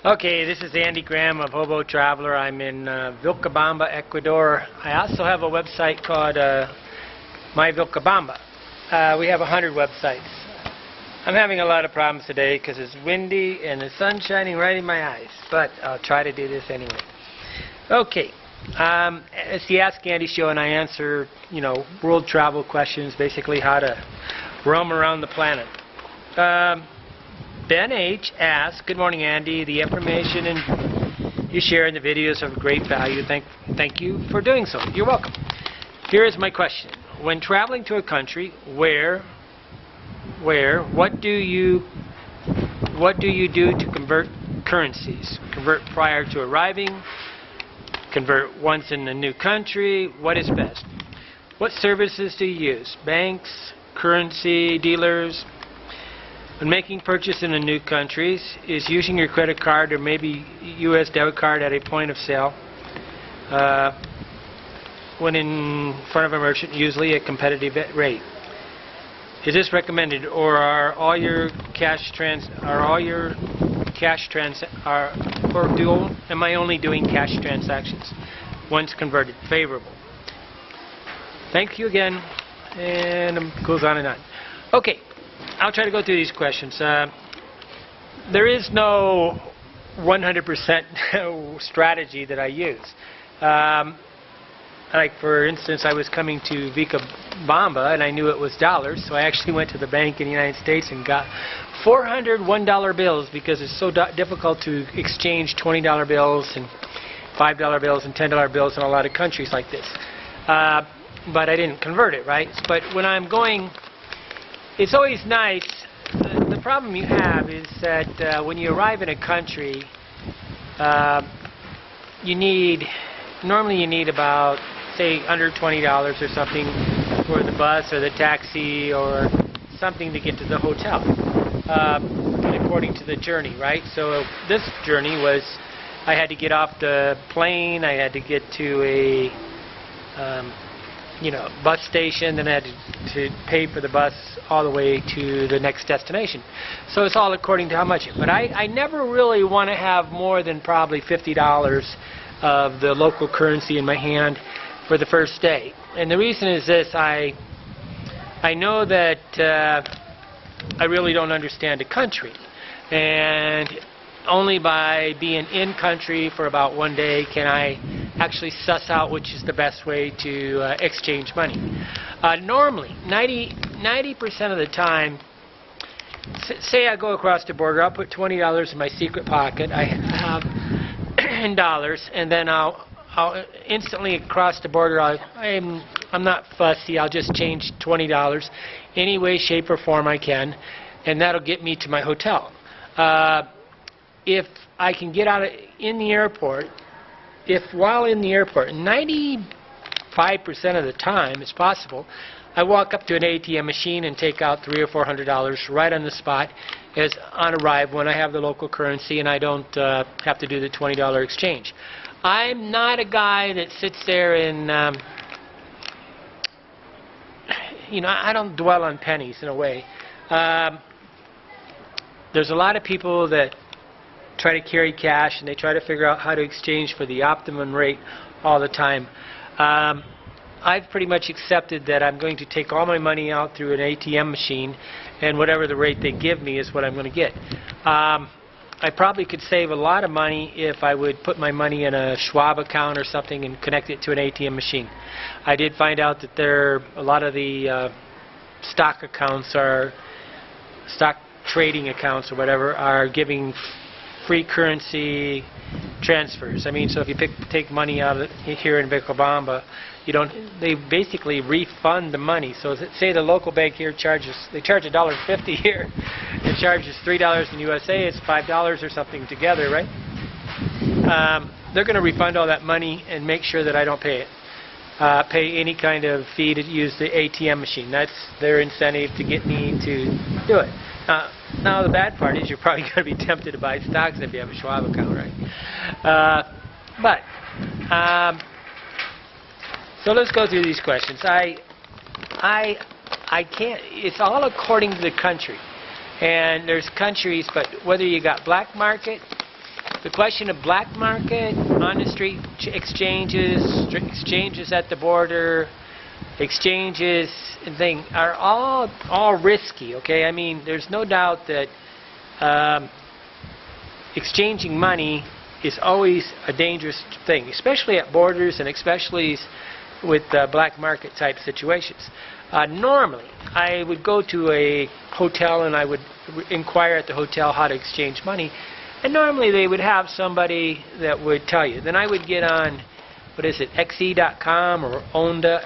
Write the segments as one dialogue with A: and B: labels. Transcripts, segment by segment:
A: Okay, this is Andy Graham of Hobo Traveler. I'm in Vilcabamba, Ecuador. I also have a website called My Vilcabamba. We have 100 websites. I'm having a lot of problems today because it's windy and the sun's shining right in my eyes, but I'll try to do this anyway. Okay, it's the Ask Andy show, and I answer, world travel questions, basically how to roam around the planet. Ben H. asks, "Good morning, Andy. The information you share in the videos are of great value. Thank you for doing so." You're welcome. Here is my question. When traveling to a country, what do you do to convert currencies? Convert prior to arriving? Convert once in a new country? What is best? What services do you use? Banks, currency dealers? When making purchase in a new country, is using your credit card or maybe U.S. debit card at a point of sale when in front of a merchant, usually a competitive rate? Is this recommended, or am I only doing cash transactions once converted? Favorable. Thank you again, and it goes on and on. Okay. I'll try to go through these questions. There is no 100% strategy that I use. Like, for instance, I was coming to Vilcabamba and I knew it was dollars, so I actually went to the bank in the United States and got 400 $1 bills because it's so difficult to exchange $20 bills and $5 bills and $10 bills in a lot of countries like this. But I didn't convert it, right? But when I'm going, it's always nice. The problem you have is that when you arrive in a country, normally you need about, say, under $20 or something for the bus or the taxi or something to get to the hotel, according to the journey, right? So this journey was, I had to get off the plane, I had to get to a bus station, then I had to pay for the bus all the way to the next destination. So it's all according to how much. But I never really want to have more than probably $50 of the local currency in my hand for the first day. And the reason is this: I know that I really don't understand a country, and only by being in country for about one day can I actually suss out which is the best way to exchange money. Normally, 90% of the time, say I go across the border, I'll put $20 in my secret pocket. I have dollars, and then I'll instantly across the border. I'm not fussy. I'll just change $20 any way, shape, or form I can, and that'll get me to my hotel. If I can get out in the airport, while in the airport, 95% of the time it's possible, I walk up to an ATM machine and take out $300 or $400 right on the spot on arrival when I have the local currency and I don't have to do the $20 exchange. I'm not a guy that sits there and I don't dwell on pennies in a way. There's a lot of people that try to carry cash and they try to figure out how to exchange for the optimum rate all the time. I've pretty much accepted that I'm going to take all my money out through an ATM machine, and whatever the rate they give me is what I'm going to get. I probably could save a lot of money if I would put my money in a Schwab account or something and connect it to an ATM machine. I did find out that a lot of the stock accounts stock trading accounts or whatever are giving free currency transfers. I mean, so if you take money out of here in Vilcabamba, they basically refund the money. So say the local bank here charge $1.50 here, it charges $3 in USA, it's $5 or something together, right? They're going to refund all that money and make sure that I don't pay any kind of fee to use the ATM machine. That's their incentive to get me to do it. Now the bad part is you're probably going to be tempted to buy stocks if you have a Schwab account, right? So let's go through these questions. I can't. It's all according to the country, and there's countries, but whether you got black market The question of black market, on the street exchanges at the border, exchanges and things are all risky. Okay, I mean, there's no doubt that exchanging money is always a dangerous thing, especially at borders and especially with black market type situations. Normally, I would go to a hotel and I would inquire at the hotel how to exchange money, and normally they would have somebody that would tell you. Then I would get on, what is it, xe.com or OANDA,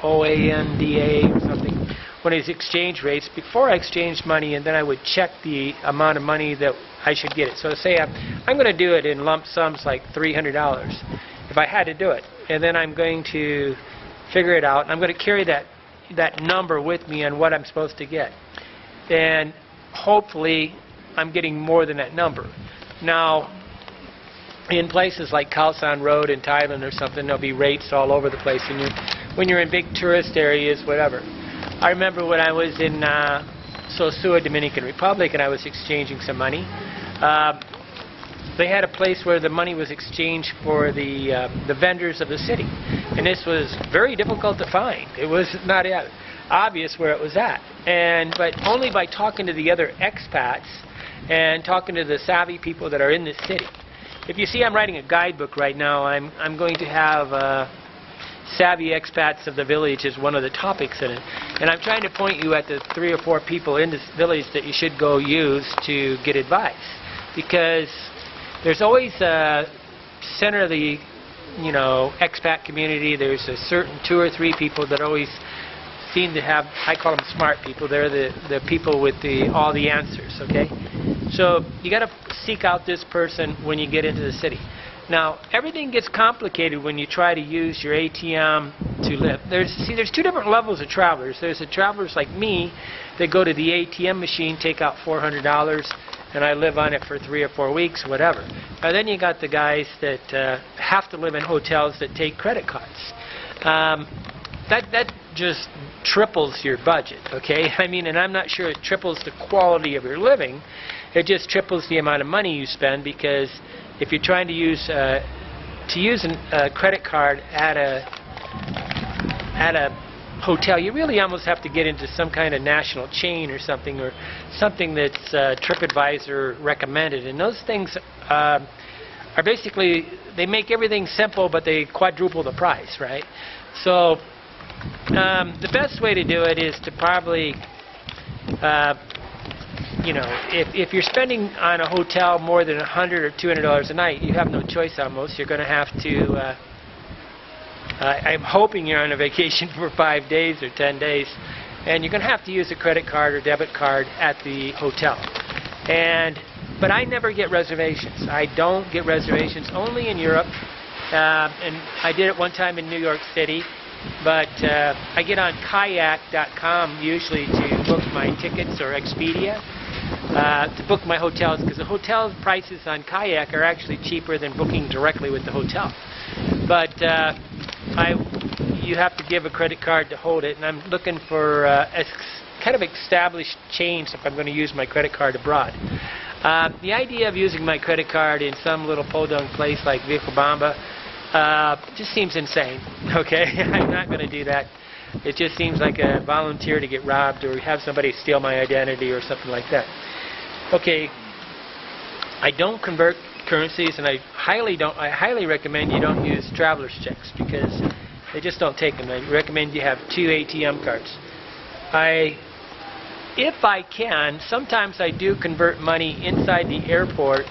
A: O-A-N-D-A or something, one of these exchange rates before I exchanged money, and then I would check the amount of money that I should get it. So say I'm going to do it in lump sums like $300 if I had to do it, and then I'm going to figure it out, and I'm going to carry that number with me on what I'm supposed to get, and hopefully I'm getting more than that number. Now, in places like Khao San Road in Thailand or something, there'll be rates all over the place, and when you're in big tourist areas, whatever. I remember when I was in Sosua, Dominican Republic, and I was exchanging some money. They had a place where the money was exchanged for the vendors of the city, and this was very difficult to find. It was not obvious where it was at, but only by talking to the other expats and talking to the savvy people that are in this city. If you see, I'm writing a guidebook right now. I'm going to have savvy expats of the village as one of the topics in it, and I'm trying to point you at the 3 or 4 people in this village that you should go use to get advice, because there's always a center of the expat community. There's a certain 2 or 3 people that always seem to have, I call them smart people. They're the people with all the answers. Okay, so you got to seek out this person when you get into the city. Now, everything gets complicated when you try to use your ATM to live. There's 2 different levels of travelers. There's the travelers like me that go to the ATM machine, take out $400, and I live on it for 3 or 4 weeks, whatever. Now, then you got the guys that have to live in hotels that take credit cards. That just triples your budget, okay? I mean, and I'm not sure it triples the quality of your living. It just triples the amount of money you spend, because if you're trying to use a credit card at a hotel, you really almost have to get into some kind of national chain or something that's TripAdvisor recommended. And those things are basically, they make everything simple, but they quadruple the price, right? So the best way to do it is to probably, if you're spending on a hotel more than $100 or $200 a night, you have no choice almost. You're going to have to, I'm hoping you're on a vacation for 5 days or 10 days, and you're going to have to use a credit card or debit card at the hotel. But I never get reservations. I don't get reservations, only in Europe, and I did it one time in New York City. But I get on kayak.com usually to book my tickets, or Expedia, to book my hotels, because the hotel prices on Kayak are actually cheaper than booking directly with the hotel. But you have to give a credit card to hold it, and I'm looking for kind of established chains if I'm going to use my credit card abroad. The idea of using my credit card in some little podunk place like Vilcabamba just seems insane, okay? I'm not going to do that. It just seems like a volunteer to get robbed or have somebody steal my identity or something like that. Okay, I don't convert currencies, and I highly recommend you don't use traveler's checks, because they just don't take them. I recommend you have 2 ATM cards. If I can, sometimes I do convert money inside the airport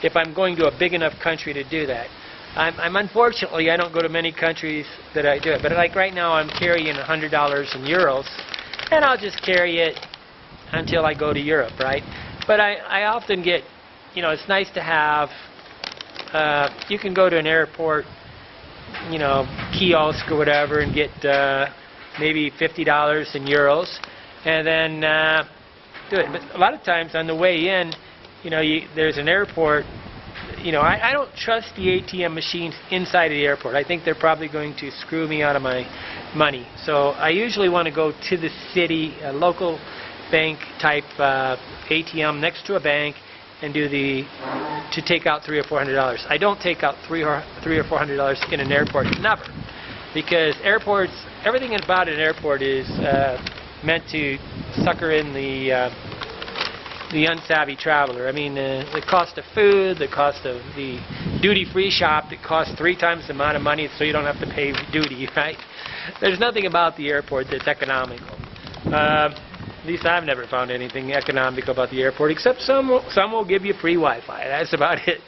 A: if I'm going to a big enough country to do that. Unfortunately, I don't go to many countries that I do it. But like right now, I'm carrying $100 in euros, and I'll just carry it until I go to Europe, right? But I often get, it's nice to have, you can go to an airport, kiosk or whatever, and get maybe $50 in euros, and then do it. But a lot of times on the way in, there's an airport. I don't trust the ATM machines inside of the airport. I think they're probably going to screw me out of my money. So I usually want to go to the city, a local bank type ATM next to a bank, and do the to take out $300 or $400. I don't take out $300 or $400 in an airport, never, because airports, everything about an airport is meant to sucker in the unsavvy traveler. I mean, the cost of food, the cost of the duty-free shop that costs 3 times the amount of money, so you don't have to pay duty, right? There's nothing about the airport that's economical. At least I've never found anything economical about the airport, except some will give you free Wi-Fi. That's about it.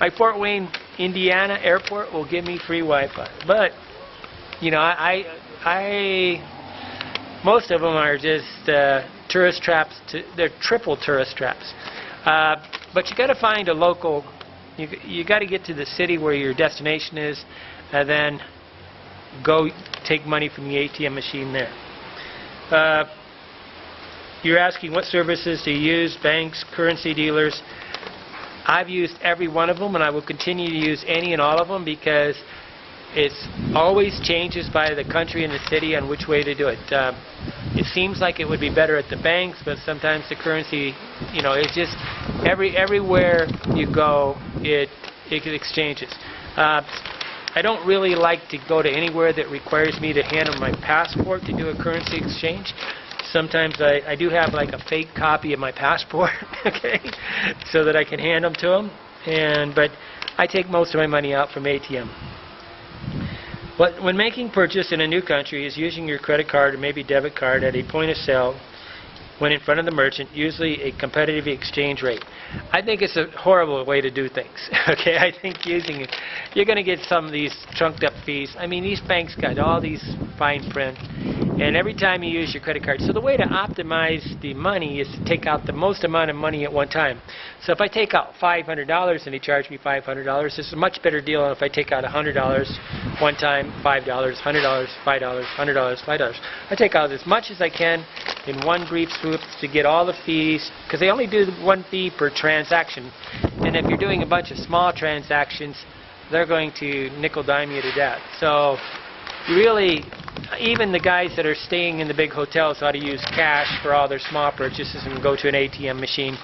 A: My Fort Wayne, Indiana airport will give me free Wi-Fi. But, you know, most of them are just tourist traps. They're triple tourist traps. But you got to find a local. You got to get to the city where your destination is, and then go take money from the ATM machine there. You're asking what services do you use, banks, currency dealers. I've used every one of them, and I will continue to use any and all of them, because it always changes by the country and the city on which way to do it. It seems like it would be better at the banks, but sometimes the currency, you know, it's just everywhere you go, it exchanges. I don't really like to go to anywhere that requires me to hand them my passport to do a currency exchange. Sometimes I do have like a fake copy of my passport, okay, so that I can hand them to them. But I take most of my money out from ATM. But when making purchase in a new country is using your credit card or maybe debit card at a point of sale when in front of the merchant, usually a competitive exchange rate. I think it's a horrible way to do things. Okay, I think using it, you're going to get some of these trunked up fees. I mean, these banks got all these fine print, and every time you use your credit card. So the way to optimize the money is to take out the most amount of money at one time. So if I take out $500 and they charge me $500, it's a much better deal than if I take out $100 one time, $5, $100, $5, $100, $5. I take out as much as I can in one brief swoop to get all the fees, because they only do one fee per transaction. And if you're doing a bunch of small transactions, they're going to nickel-dime you to death. So you really, even the guys that are staying in the big hotels ought to use cash for all their small purchases and go to an ATM machine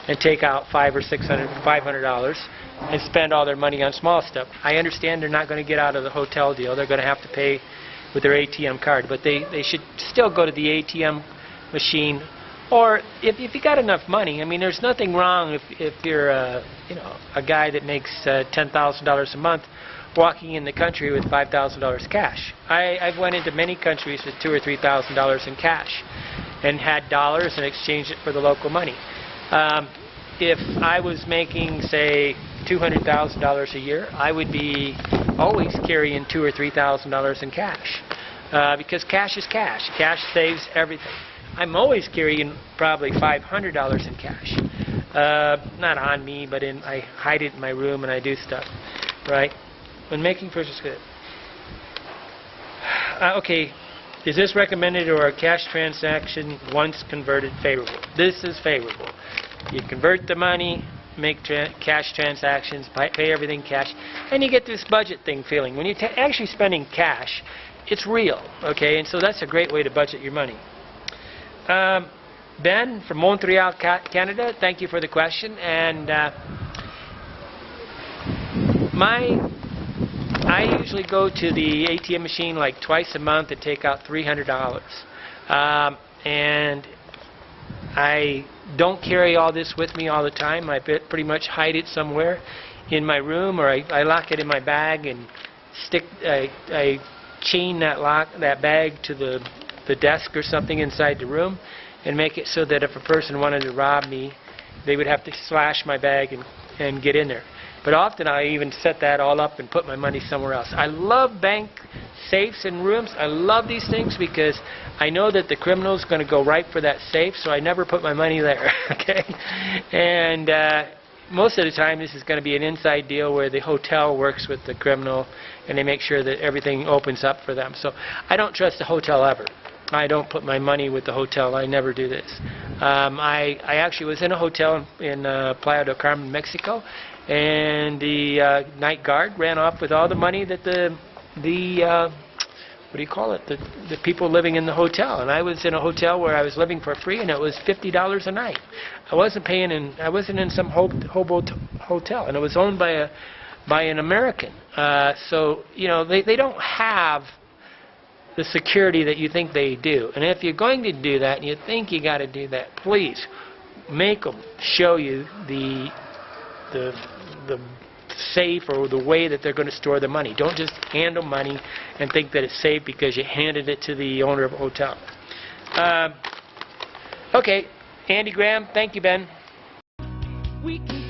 A: and take out $500 or $500 and spend all their money on small stuff. I understand they're not going to get out of the hotel deal. They're going to have to pay with their ATM card, but they should still go to the ATM machine. Or if you got enough money, I mean, there's nothing wrong if you're a guy that makes $10,000 a month walking in the country with $5,000 cash. I've went into many countries with $2,000 or $3,000 in cash and had dollars and exchanged it for the local money. If I was making, say, $200,000 a year, I would be always carrying $2,000 or $3,000 in cash, because cash is cash. Cash saves everything. I'm always carrying probably $500 in cash, not on me, but I hide it in my room and I do stuff, right? When making purchase, good. Okay, is this recommended or a cash transaction once converted favorable? This is favorable. You convert the money, make cash transactions, pay everything cash, and you get this budget thing feeling. When you're actually spending cash, it's real, okay? And so that's a great way to budget your money. Ben from Montreal, Canada, thank you for the question. And I usually go to the ATM machine like twice a month and take out $300. And I don't carry all this with me all the time. I pretty much hide it somewhere in my room, or I lock it in my bag and I chain that bag to the desk or something inside the room, and make it so that if a person wanted to rob me, they would have to slash my bag and get in there. But often I even set that all up and put my money somewhere else. I love bank safes and rooms. I love these things because I know that the criminal is going to go right for that safe, so I never put my money there. Okay, and most of the time this is going to be an inside deal where the hotel works with the criminal and they make sure that everything opens up for them. So I don't trust the hotel ever. I don't put my money with the hotel. I never do this. I actually was in a hotel in Playa del Carmen, Mexico, and the night guard ran off with all the money that the what do you call it? The people living in the hotel. And I was in a hotel where I was living for free, and it was $50 a night. I wasn't paying I wasn't in some hobo hotel, and it was owned by an American. So you know, they don't have the security that you think they do. And if you're going to do that, and you think you got to do that, please make them show you the safe or the way that they're going to store the money. Don't just hand them money and think that it's safe because you handed it to the owner of a hotel. Okay, Andy Graham, thank you, Ben.
B: We can